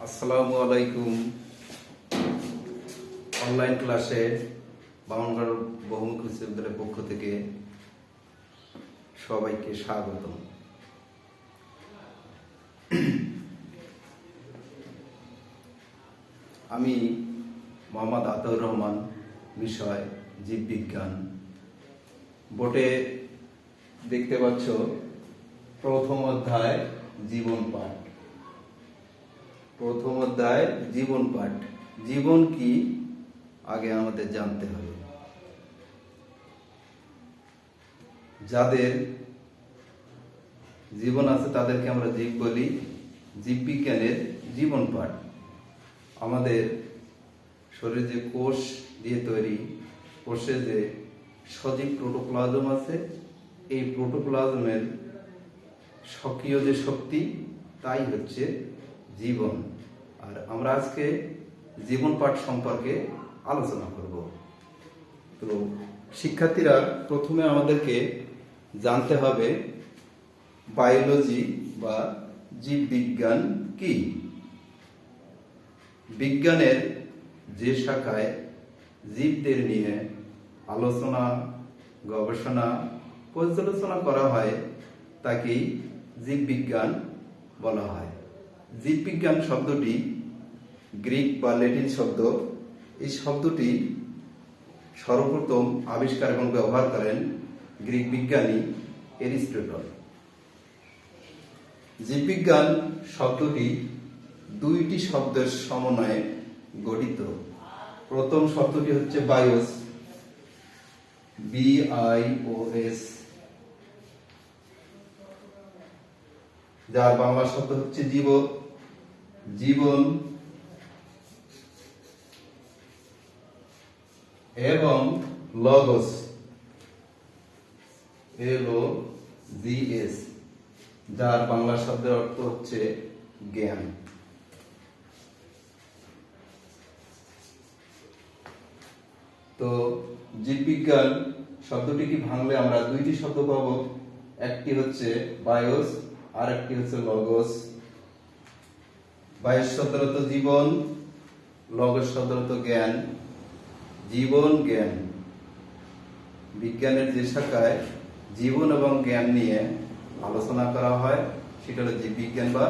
আসসালামু আলাইকুম। অনলাইন ক্লাসে বামনগড় বহুমুখী বিশ্ববিদ্যালয়ের পক্ষ থেকে সবাইকে স্বাগতম। আমি মোহাম্মদ আতাউর রহমান, বিষয় জীববিজ্ঞান। বোর্ডে দেখতে পাচ্ছ প্রথম অধ্যায় জীবন পাঠ। প্রথম অধ্যায় জীবন পাঠ। জীবন কি আগে আমাদের জানতে হবে। যাদের জীবন আছে তাদেরকে আমরা জীব বলি। জীববিজ্ঞানের জীবন পাঠ। আমাদের শরীরে যে কোষ দিয়ে তৈরি, কোষে যে সজীব প্রোটোপ্লাজম আছে, এই প্রোটোপ্লাজমের সক্রিয় যে শক্তি, তাই হচ্ছে জীবন। আর আমরা আজকে জীবন পাঠ সম্পর্কে আলোচনা করব। তো শিক্ষার্থীরা, প্রথমে আমাদেরকে জানতে হবে বায়োলজি বা জীববিজ্ঞান কি। বিজ্ঞানের যে শাখায় জীবদের নিয়ে আলোচনা, গবেষণা, পর্যালোচনা করা হয় তাকেই জীববিজ্ঞান বলা হয়। জীববিজ্ঞান শব্দটি গ্রিক বা ল্যাটিন শব্দ। এই শব্দটি সর্বপ্রথম আবিষ্কার এবং ব্যবহার করেন গ্রিক বিজ্ঞানী এরিস্টটল। জীববিজ্ঞান শব্দটি দুইটি শব্দের সমন্বয়ে গঠিত। প্রথম শব্দটি হচ্ছে বায়োস, BIOS, যার বাংলা শব্দ হচ্ছে জীবন, এবং লগোস, LOGS, যার বাংলা শব্দের অর্থ হচ্ছে জ্ঞান। তো জীববিজ্ঞান শব্দটিকে ভাঙলে আমরা দুইটি শব্দ পাবো। একটি হচ্ছে বায়োস আর একটি হচ্ছে লগোস। বায়োস শব্দের অর্থ জীবন, লগোস শব্দের অর্থ জ্ঞান। জীবন, জ্ঞান। বিজ্ঞানের যে শাখায় জীবন এবং জ্ঞান নিয়ে আলোচনা করা হয় সেটা হলো জীববিজ্ঞান বা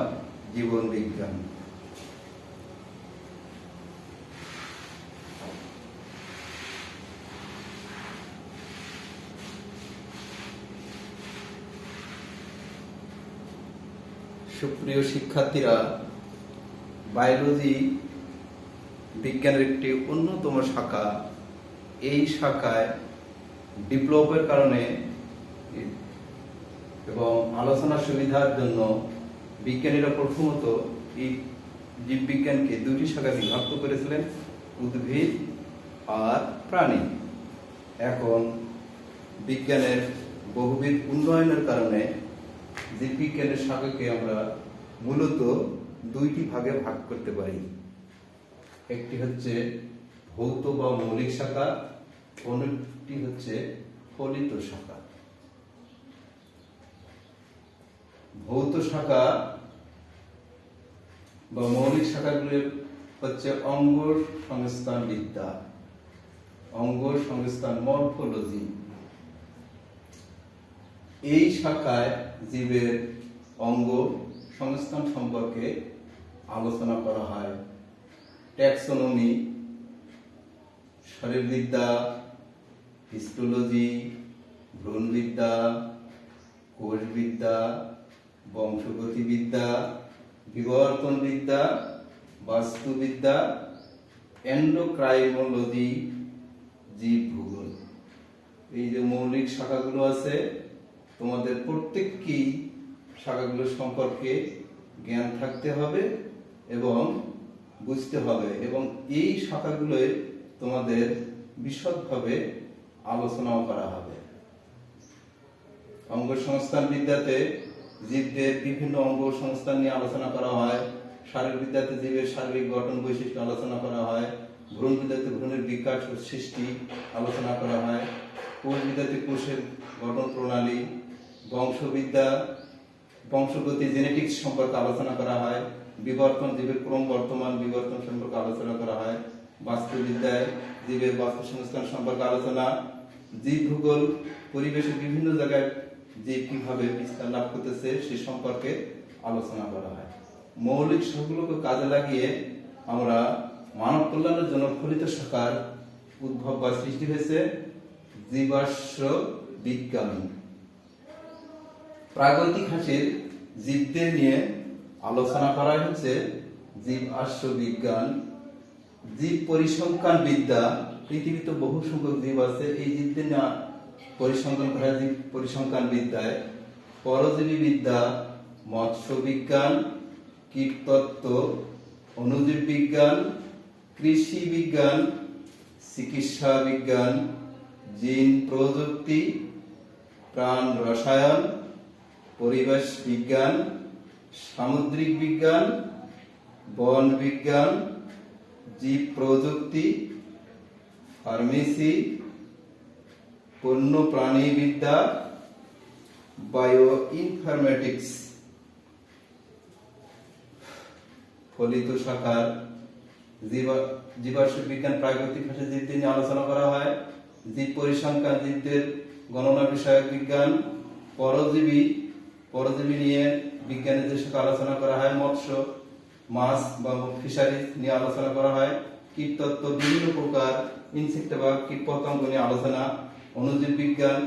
জীবন বিজ্ঞান। সুপ্রিয় শিক্ষার্থীরা, বায়োলজি বিজ্ঞানের একটি অন্যতম শাখা। এই শাখায় ডেভেলপের কারণে এবং আলোচনার সুবিধার জন্য বিজ্ঞানীরা প্রথমত এই জীববিজ্ঞানকে দুটি শাখায় বিভক্ত করেছিলেন, উদ্ভিদ আর প্রাণী। এখন বিজ্ঞানের বহুবিধ উন্নয়নের কারণে জীববিজ্ঞানের শাখাকে আমরা মূলত দুইটি ভাগে ভাগ করতে পারি। একটি হচ্ছে ভৌত বা মৌলিক শাখা, অন্যটি হচ্ছে ফলিত শাখা। ভৌত শাখা বা মৌলিক শাখাগুলি হচ্ছে অঙ্গ সংস্থান বিদ্যা, অঙ্গ সংস্থান মরফোলজি। এই শাখায় জীবের অঙ্গ সংস্থান সম্পর্কে আলোচনা করা হয়। ট্যাক্সোনমি, শরীরবিদ্যা, হিস্টোলজি, ভ্রূণবিদ্যা, কোষবিদ্যা, বংশগতিবিদ্যা, বিবর্তনবিদ্যা, বাস্তুবিদ্যা, এন্ডোক্রাইনোলজি, জীব ভূগোল। এই যে মৌলিক শাখাগুলো আছে, তোমাদের প্রত্যেকটি শাখাগুলো সম্পর্কে জ্ঞান থাকতে হবে এবং বুঝতে হবে, এবং এই শাখাগুলোয় তোমাদের বিশদভাবে আলোচনাও করা হবে। অঙ্গ সংস্থান বিদ্যাতে জীবদের বিভিন্ন অঙ্গ সংস্থান নিয়ে আলোচনা করা হয়। শারীরবিদ্যাতে জীবের শারীরিক গঠন বৈশিষ্ট্য আলোচনা করা হয়। ভ্রূণবিদ্যাতে ভ্রূণের বিকাশ ও সৃষ্টি আলোচনা করা হয়। কোষবিদ্যাতে কোষের গঠন প্রণালী। বংশবিদ্যা বংশগতি জেনেটিক্স সম্পর্কে আলোচনা করা হয়, বিবর্তন জীবের ক্রম বর্তমান বিবর্তন সম্পর্কে আলোচনা করা হয়, বাস্তুবিদ্যায় জীবের বাস্তুসংস্থান সম্পর্কে আলোচনা, জীব ভূগোল পরিবেশের বিভিন্ন জায়গায় জীব কিভাবে বিস্তার লাভ করতেছে সে সম্পর্কে আলোচনা করা হয়। মৌলিক সবগুলোকে কাজে লাগিয়ে আমরা মানব কল্যাণের জন্য ফলিত শাখার উদ্ভব বা সৃষ্টি হয়েছে জীবাশ্ম বিজ্ঞান। প্রাগৈতিহাসিক জীবদের নিয়ে আলোচনা করা হচ্ছে জীবাশ্ম বিজ্ঞান। জীব পরিসংখ্যান বিদ্যা, পৃথিবীতে বহু সংখ্যক জীব আছে, এই জীবদের নিয়ে পরিসংখ্যান করা জীব পরিসংখ্যান বিদ্যায়। পরজীবী বিদ্যা, মৎস্য বিজ্ঞান, কীটতত্ত্ব, অণুজীব বিজ্ঞান, কৃষি বিজ্ঞান, চিকিৎসা বিজ্ঞান, জিন প্রযুক্তি, প্রাণ রসায়ন, পরিবেশ বিজ্ঞান, সামুদ্রিক বিজ্ঞান, বন বিজ্ঞান, জীব প্রযুক্তি, ফার্মেসি, বন্য প্রাণী বিদ্যা, বায়ো ইনফরমেটিক্স। ফলিত শাখার জীবাশ্ম বিজ্ঞান প্রাকৃতিক ভাষায় জীবদের নিয়ে আলোচনা করা হয়। জীব পরিসংখ্যান জীবদের গণনা বিষয়ক বিজ্ঞান। পরজীবী নিয়ে বিজ্ঞানের যে শাখা আলোচনা করা হয়, মৎস্য মাছ বা ফিশারিজ নিয়ে আলোচনা করা হয়। কীটতত্ত্ব বিভিন্ন প্রকার ইনসেক্ট বা কীটপতঙ্গ নিয়ে আলোচনা। অণুজীব বিজ্ঞান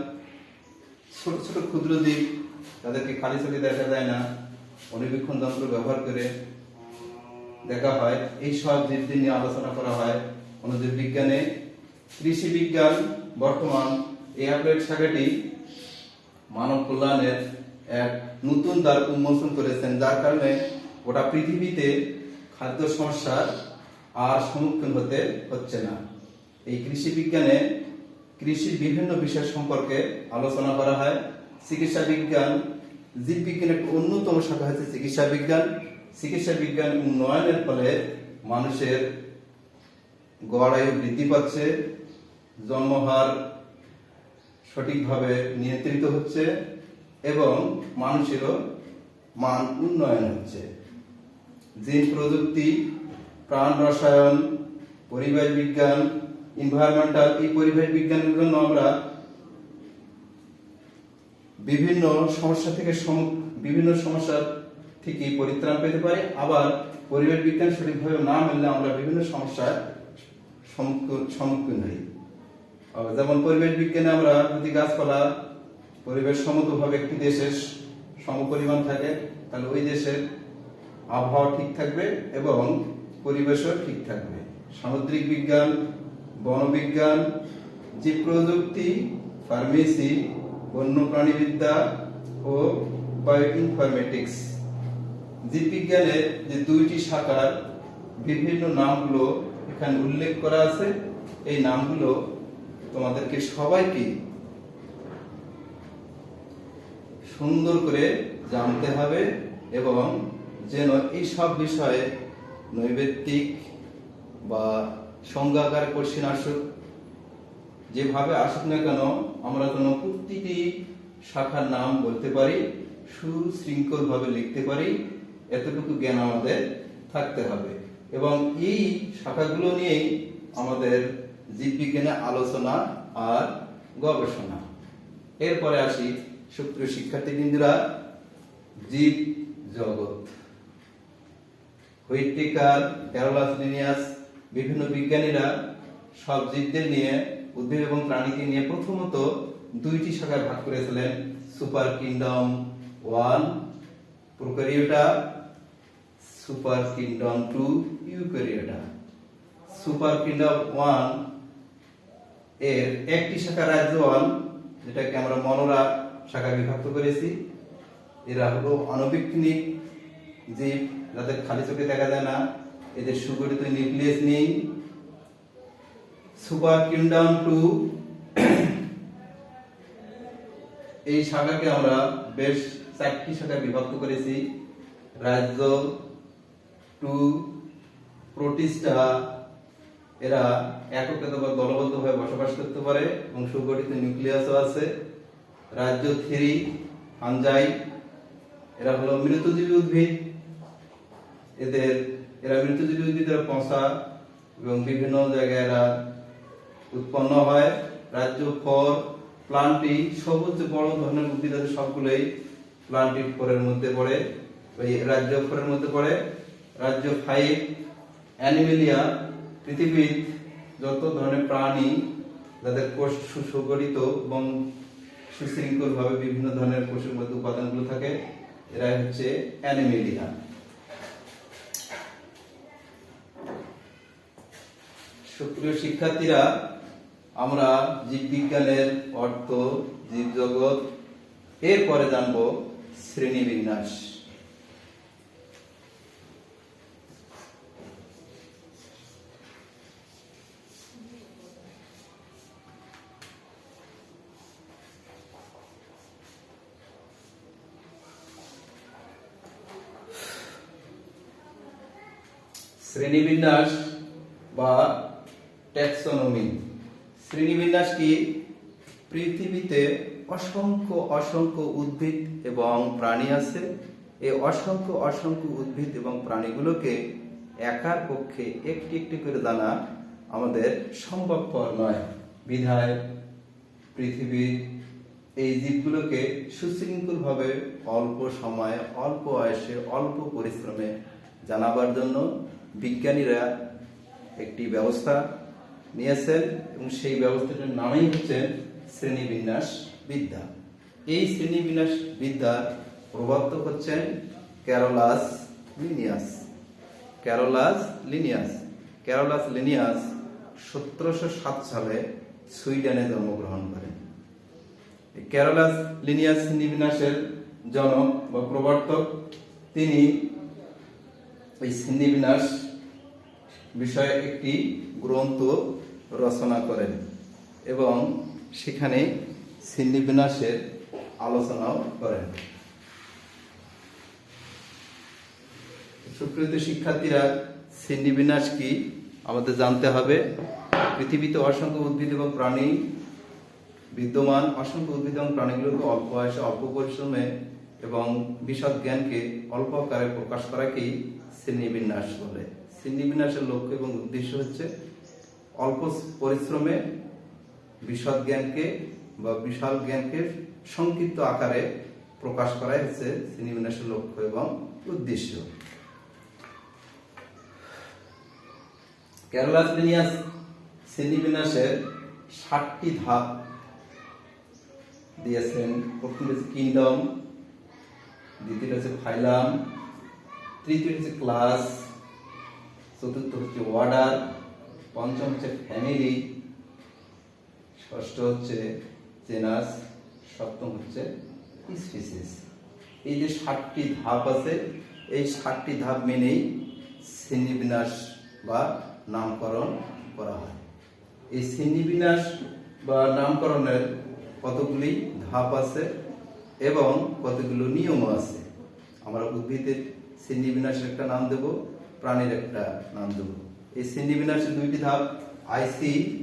ছোট ছোট ক্ষুদ্র জীব, তাদেরকে খালি চোখে দেখা যায় না, অণুবীক্ষণ যন্ত্র ব্যবহার করে দেখা হয়, এই সব জীবদের নিয়ে আলোচনা করা হয় অণুজীব বিজ্ঞানে। কৃষি বিজ্ঞান বর্তমান এই অ্যাপ্লাইড শাখাটি মানব কল্যাণের এক নতুন দ্বার উন্মোচন করেছেন, যার কারণে গোটা পৃথিবীতে খাদ্য সমস্যার আর সম্মুখীন হতে হচ্ছে না। এই কৃষি বিজ্ঞানে কৃষির বিভিন্ন বিষয় সম্পর্কে আলোচনা করা হয়। চিকিৎসা বিজ্ঞান জীব বিজ্ঞানের একটি অন্যতম শাখা হচ্ছে চিকিৎসা বিজ্ঞান। চিকিৎসা বিজ্ঞান উন্নয়নের ফলে মানুষের গড় আয়ু বৃদ্ধি পাচ্ছে, জন্মহার সঠিকভাবে নিয়ন্ত্রিত হচ্ছে এবং মানুষেরও মান উন্নয়ন হচ্ছে। জিন প্রযুক্তি, প্রাণ রসায়ন, পরিবেশ বিজ্ঞান, এনভায়রনমেন্টাল, এই পরিবেশ বিজ্ঞানের জন্য আমরা বিভিন্ন সমস্যা থেকে পরিত্রাণ পেতে পারি। আবার পরিবেশ বিজ্ঞান সঠিকভাবে না মিললে আমরা বিভিন্ন সমস্যার সম্মুখীন হই। যেমন পরিবেশ বিজ্ঞানে আমরা যদি গাছপালা পরিবেশ সমতভাবে একটি দেশের সমপরিমাণ থাকে, তাহলে ওই দেশের আবহাওয়া ঠিক থাকবে এবং পরিবেশও ঠিক থাকবে। সামুদ্রিক বিজ্ঞান, বনবিজ্ঞান, জীব প্রযুক্তি, ফার্মেসি, বন্যপ্রাণীবিদ্যা ও বায়ো ইনফরমেটিক্স। জীববিজ্ঞানের যে দুইটি শাখার বিভিন্ন নামগুলো এখানে উল্লেখ করা আছে, এই নামগুলো তোমাদেরকে সবাইকে সুন্দর করে জানতে হবে এবং যেন এই সব বিষয়ে নৈবেদ্যিক বা সংজ্ঞাকার কোশ্চেন আসুক, যেভাবে আসুক না কেন আমরা যেন প্রতিটি শাখার নাম বলতে পারি, সুশৃঙ্খল ভাবে লিখতে পারি, এতটুকু জ্ঞান আমাদের থাকতে হবে। এবং এই শাখাগুলো নিয়েই আমাদের জীববিজ্ঞানে আলোচনা আর গবেষণা। এরপরে আসি সুপ্রিয় শিক্ষার্থীবৃন্দরা, জীব জগৎ। হুইটেকার, ক্যারোলাস লিনিয়াস, বিভিন্ন বিজ্ঞানীরা সব জীবদের নিয়ে, উদ্ভিদ এবং প্রাণীকে নিয়ে প্রথমত দুইটি শাখায় ভাগ করেছিলেন। Super kingdom 1 prokaryota, super kingdom 2 Eukaryota. Super kingdom 1 এর একটি শাখা রাজ্য 1, যেটাকে আমরা মনোরা শাখা বিভক্ত করেছি। এরা হলো আণুবীক্ষণিক জীব, যাদের খালি চোখে দেখা যায় না, এদের সুগঠিত নিউক্লিয়াস নেই। সুপার কিংডম 2 এই শাখাকে আমরা বেশ 4টি শাখায় বিভক্ত করেছি। রাজ্য 2, প্রোটিস্টা, এরা একক অথবা দলবদ্ধভাবে বসবাস করতে পারে এবং সুগঠিত নিউক্লিয়াসও আছে। রাজ্য 3, ফাঞ্জাই, এরা হলো মৃতজীবী উদ্ভিদ। এরা মৃতজীবী উদ্ভিদের পচা এবং বিভিন্ন জায়গায় এরা উৎপন্ন হয়। রাজ্য 4 প্লান্টি, সবচেয়ে বড় ধরনের উদ্ভিদ আছে সবগুলোই প্লান্টি 4 এর মধ্যে পড়ে, ওই রাজ্য 4 এর মধ্যে পড়ে। রাজ্য 5 অ্যানিমেলিয়া, পৃথিবীর যত ধরনের প্রাণী যাদের কোষ সুগঠিত এবং সুশৃঙ্খল ভাবে বিভিন্ন ধরনের কোষের মধ্যে উপাদানগুলো থাকে, এরা হচ্ছে অ্যানিমেলিয়া। সুপ্রিয় শিক্ষার্থীরা, আমরা জীববিজ্ঞানের অর্থ, জীবজগৎ, এরপরে জানবো শ্রেণীবিন্যাস। শ্রেণীবিন্যাস বা ট্যাক্সোনমি। শ্রেণীবিন্যাস কি? পৃথিবীতে অসংখ্য উদ্ভিদ এবং প্রাণী আছে। এই অসংখ্য উদ্ভিদ এবং প্রাণীগুলোকে একার পক্ষে একটি একটি করে জানা আমাদের সম্ভবপর নয়। বিধায় পৃথিবীর এই জীবগুলোকে সুশৃঙ্খলভাবে অল্প সময়ে, অল্প আয়সে, অল্প পরিশ্রমে জানাবার জন্য বিজ্ঞানীরা একটি ব্যবস্থা নিয়েছেন এবং সেই ব্যবস্থাটার নামই হচ্ছে শ্রেণীবিন্যাস বিদ্যা। এই শ্রেণীবিন্যাস বিদ্যার প্রবর্তক হচ্ছেন ক্যারোলাস লিনিয়াস। ক্যারোলাস লিনিয়াস 1707 সালে সুইডেনে জন্মগ্রহণ করেন। ক্যারোলাস লিনিয়াস শ্রেণীবিন্যাসের জনক বা প্রবর্তক। তিনি এই শ্রেণীবিন্যাস বিষয়ে একটি গ্রন্থ রচনা করেন এবং সেখানে শ্রেণীবিন্যাসের আলোচনাও করেন। সুপ্রিয় শিক্ষার্থীরা, শ্রেণীবিন্যাস কি আমাদের জানতে হবে। পৃথিবীতে অসংখ্য উদ্ভিদ এবং প্রাণী বিদ্যমান। অসংখ্য উদ্ভিদ এবং প্রাণীগুলোকে অল্প আয়সে, অল্প পরিশ্রমে এবং বিশদ জ্ঞানকে অল্প আকারে প্রকাশ করাকেই শ্রেণীবিন্যাস বলে। শ্রেণীবিন্যাসের লক্ষ্য এবং উদ্দেশ্য হচ্ছে অল্প পরিশ্রমে বিশদ জ্ঞানকে বা বিশাল জ্ঞানকে সংক্ষিপ্ত আকারে প্রকাশ করাই হচ্ছে শ্রেণীবিন্যাসের লক্ষ্য এবং উদ্দেশ্য। ক্যারোলাস লিনিয়াস শ্রেণীবিন্যাসের 7টি ধাপ দিয়েছেন। প্রথম হচ্ছে কিংডম, দ্বিতীয় হচ্ছে ফাইলাম, তৃতীয় হচ্ছে ক্লাস, চতুর্থ হচ্ছে অর্ডার, পঞ্চম হচ্ছে ফ্যামিলি, ষষ্ঠ হচ্ছে জেনাস, সপ্তম হচ্ছে স্পিসিস। এই যে 7টি ধাপ আছে, এই 7টি ধাপ মেনেই শ্রেণীবিন্যাস বা নামকরণ করা হয়। এই শ্রেণীবিন্যাস বা নামকরণের কতগুলি ধাপ আছে এবং কতগুলো নিয়ম আছে। আমরা উদ্ভিদের শ্রেণীবিন্যাসের একটা নাম দেব, প্রাণীর একটা নাম দেব। এই শ্রেণীবিন্যাসের 2টি ধাপ ICBM,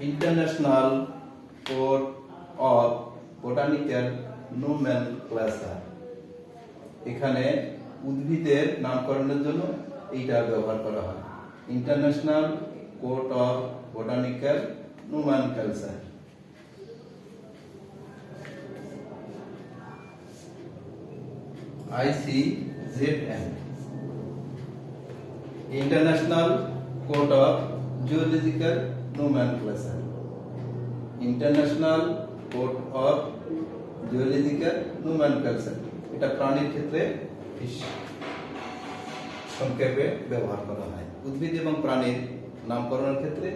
international code of botanical nomenclature. এখানে উদ্ভিদের নামকরণের জন্য এইটা ব্যবহার করা হয়, international code of botanical nomenclature. ICZN, international code of zoological nomenclature. International code of zoological nomenclature, এটা প্রাণীর ক্ষেত্রে সংক্ষেপে ব্যবহার করা হয়। উদ্ভিদ এবং প্রাণীর নামকরণের ক্ষেত্রে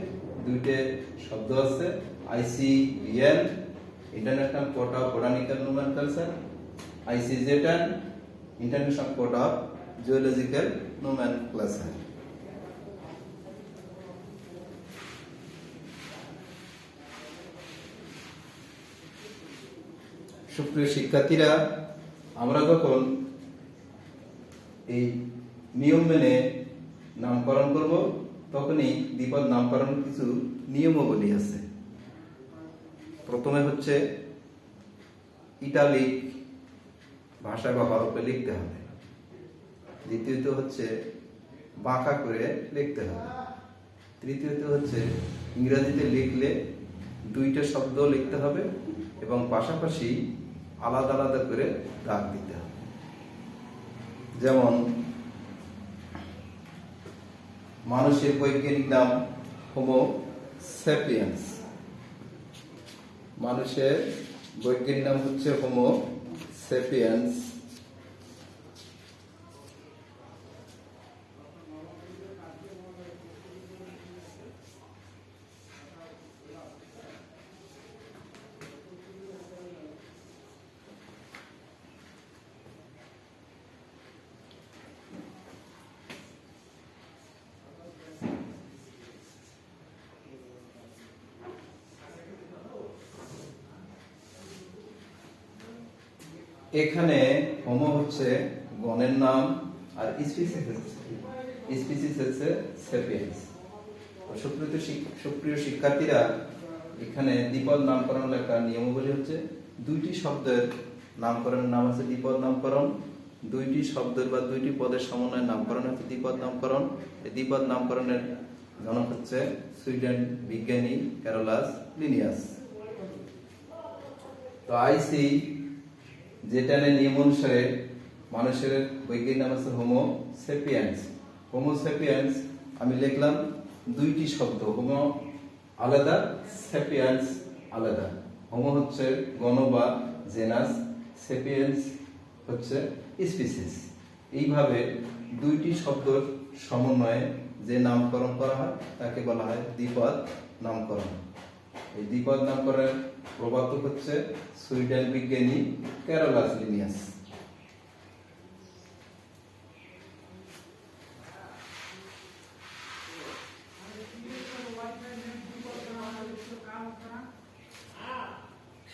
2টে শব্দ আছে, ICBN, international code of botanical nomenclature, ICZN, international code of zoological nomenclature. সুপ্রিয় শিক্ষার্থীরা, আমরা যখন এই নিয়ম মেনে নামকরণ করব তখনই দ্বিপদ নামকরণের কিছু নিয়মাবলী আছে। প্রথমে হচ্ছে ইটালিক ভাষা বা হরফে লিখতে হবে। দ্বিতীয়ত হচ্ছে বাঁকা করে লিখতে হবে। তৃতীয়ত হচ্ছে ইংরেজিতে লিখলে দুইটা শব্দ লিখতে হবে এবং পাশাপাশি আলাদা আলাদা করে দাগ দিতে হবে। যেমন মানুষের বৈজ্ঞানিক নাম হোমো স্যাপিয়েন্স। মানুষের বৈজ্ঞানিক নাম হচ্ছে হোমো স্যাপিয়েন্স। এখানে হোমো হচ্ছে গণের নাম আর স্পিসিস হচ্ছে স্যাপিয়েন্স। সুপ্রিয় শিক্ষার্থীরা, এখানে দ্বিপদ নামকরণ লেখার নিয়মাবলী হচ্ছে দুইটি শব্দের নামকরণের নাম আছে দ্বিপদ নামকরণ। দুইটি শব্দের বা দুইটি পদের সমন্বয়ে নামকরণ হচ্ছে দ্বিপদ নামকরণ। এই দ্বিপদ নামকরণের জনক হচ্ছে সুইডেন বিজ্ঞানী ক্যারোলাস লিনিয়াস। তো আইসি যেটা নিয়ম অনুসারে মানুষের বৈজ্ঞানিক নাম আছে হোমো স্যাপিয়েন্স। হোমো স্যাপিয়েন্স আমি লিখলাম দুইটি শব্দ, হোমো আলাদা, স্যাপিয়েন্স আলাদা। হোমো হচ্ছে গণ বা জেনাস, স্যাপিয়েন্স হচ্ছে স্পিসিস। এইভাবে দুইটি শব্দের সমন্বয়ে যে নামকরণ করা হয় তাকে বলা হয় দ্বিপদ নামকরণ। এই দ্বিপদ নামকরণের প্রবর্তক হচ্ছে সুইডেন বিজ্ঞানী ক্যারোলাস লিনিয়াস।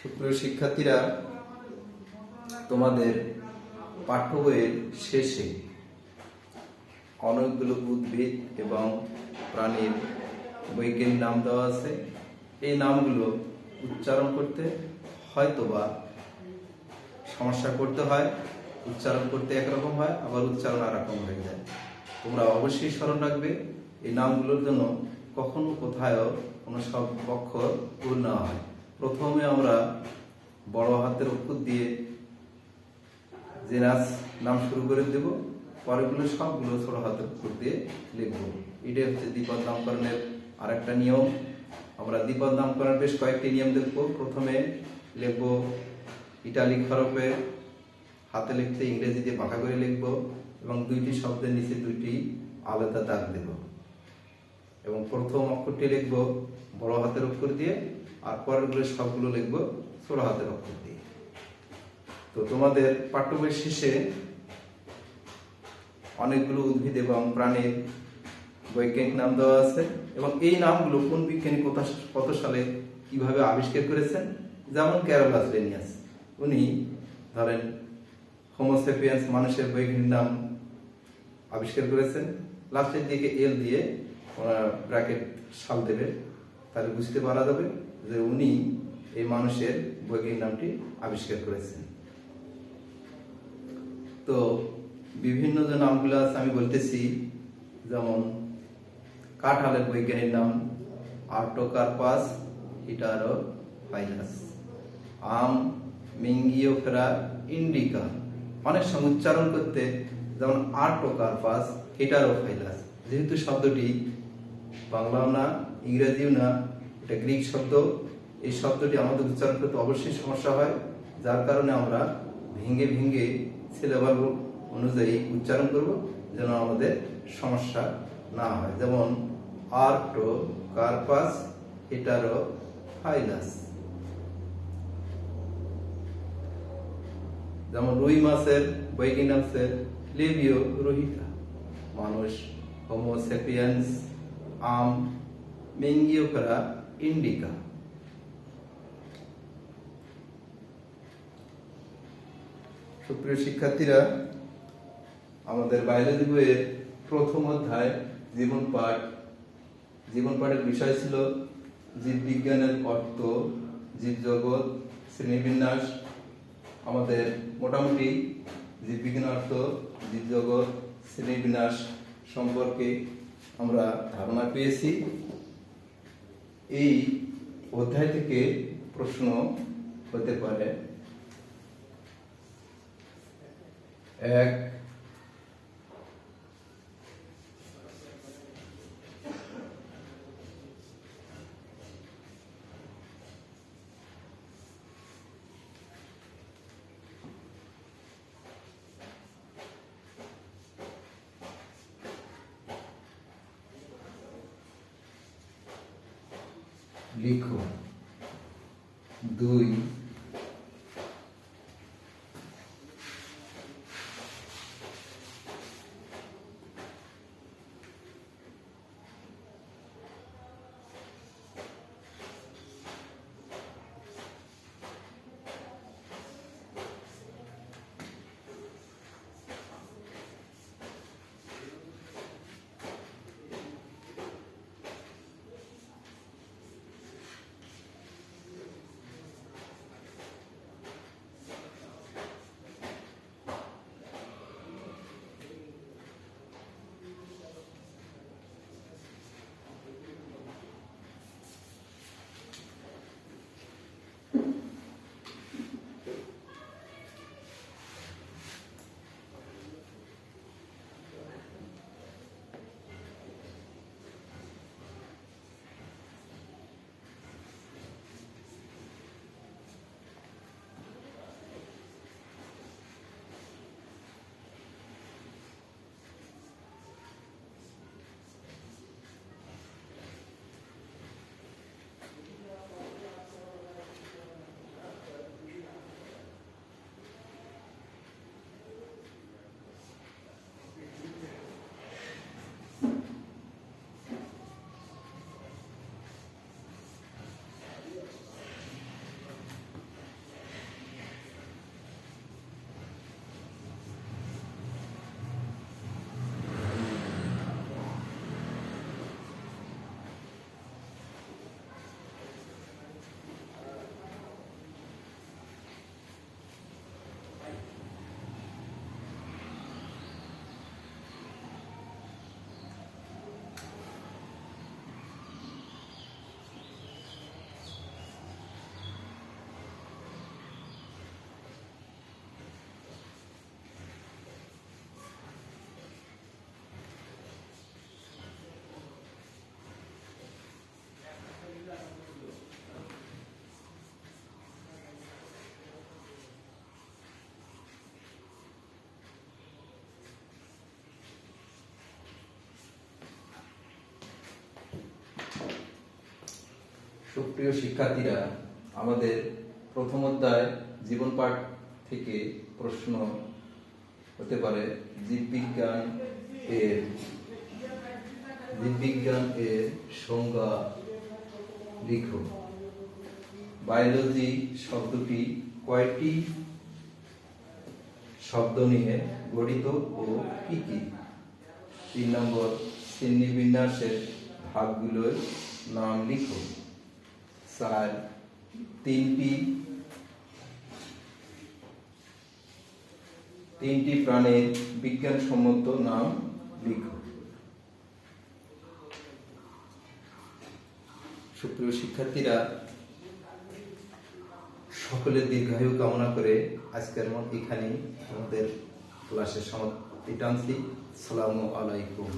সুপ্রিয় শিক্ষার্থীরা, তোমাদের পাঠ্য বইয়ের শেষে অনেকগুলো উদ্ভিদ এবং প্রাণীর বৈজ্ঞানিক নাম দেওয়া আছে। এই নামগুলো উচ্চারণ করতে হয়তোবা সমস্যা করতে হয়, উচ্চারণ করতে একরকম হয়, আবার উচ্চারণ আর রকম হয়ে যায়। তোমরা অবশ্যই স্মরণ রাখবে এই নামগুলোর জন্য কখনো কোথাও কোনো সব অক্ষর ভুল না হয়। প্রথমে আমরা বড় হাতের অক্ষর দিয়ে জেনাস নাম শুরু করে দেব, পরেগুলো সবগুলো ছোট হাতের অক্ষর দিয়ে লিখবো। এটাই হচ্ছে দ্বিপদ নামকরণের আরেকটা নিয়ম। আমরা দ্বিপদ নামকরণের বেশ কয়েকটি নিয়ম দেখব। প্রথমে লিখবো ইটালিক হরফে, হাতে লিখতে ইংরেজিতে বাঁকা করে লিখবো এবং দুইটি শব্দের নিচে দুইটি আলাদা দাগ দেব এবং প্রথম অক্ষরটি লিখবো বড় হাতের অক্ষর দিয়ে আর পরেরগুলো সবগুলো লিখবো ছোট হাতের অক্ষর দিয়ে। তো তোমাদের পাঠ্য বইয়ের শেষে অনেকগুলো উদ্ভিদ এবং প্রাণীর বৈজ্ঞানিক নাম দেওয়া আছে এবং এই নামগুলো কোন বিজ্ঞানী কত সালে কিভাবে আবিষ্কার করেছেন। যেমন ক্যারোলাস লিনিয়াস, উনি ধরেন হোমো স্যাপিয়েন্স মানুষের বৈজ্ঞানিক নাম আবিষ্কার করেছেন। লাস্টের দিকে এল দিয়ে ওনার ব্র্যাকেট সাল দেবে, তাহলে বুঝতে পারা যাবে যে উনি এই মানুষের বৈজ্ঞানিক নামটি আবিষ্কার করেছেন। তো বিভিন্ন যে নামগুলো আছে আমি বলতেছি, যেমন কাঁঠালের বৈজ্ঞানিক নাম আর্টোকার্পাস হিটারোফাইলাস, আম মিঙ্গিওফেরা ইন্ডিকা। অনেক সময় উচ্চারণ করতে যেমন আর্টোকার্পাস হিটারোফাইলাস, যেহেতু শব্দটি বাংলাও না ইংরেজিও না, এটা গ্রিক শব্দ, এই শব্দটি আমাদের উচ্চারণ করতে অবশ্যই সমস্যা হয়, যার কারণে আমরা ভেঙে ভেঙে সিলেবাল অনুযায়ী উচ্চারণ করব যেন আমাদের সমস্যা না হয়। যেমন আর্টোকার্পাস হিটারোফাইলাস। যেমন রুই মাছের বৈজ্ঞানিক নাম হচ্ছে লেবিও রোহিতা। মানুষ হোমো স্যাপিয়েন্স, আম মিঙ্গিওফেরা ইন্ডিকা। সুপ্রিয় শিক্ষার্থীরা, আমাদের বায়োলজি বইয়ের প্রথম অধ্যায় জীবন পাঠ জীবন পাঠের বিষয় ছিল জীববিজ্ঞানের অর্থ, জীবজগৎ, শ্রেণীবিন্যাস। আমাদের মোটামুটি জীববিজ্ঞান অর্থ, জীবজগৎ, শ্রেণীবিন্যাস সম্পর্কে আমরা ধারণা পেয়েছি। এই অধ্যায় থেকে প্রশ্ন হতে পারে: 1, লিখো। 2, সুপ্রিয় শিক্ষার্থীরা, আমাদের প্রথম অধ্যায় জীবন পাঠ থেকে প্রশ্ন হতে পারে জীববিজ্ঞান এর সংজ্ঞা লিখো। বায়োলজি শব্দটি কয়টি শব্দ নিয়ে গঠিত ও কি কি? 3 নম্বর, শ্রেণীবিন্যাসের ভাগগুলোর নাম লিখো। 4, তিনটি প্রাণীর বিজ্ঞানসম্মত নাম লিখো। সুপ্রিয় শিক্ষার্থীরা, সকলের দীর্ঘায়ু কামনা করে আজকের মত এখানেই আমাদের ক্লাসের সমাপ্তি টানছি। আসসালামু আলাইকুম।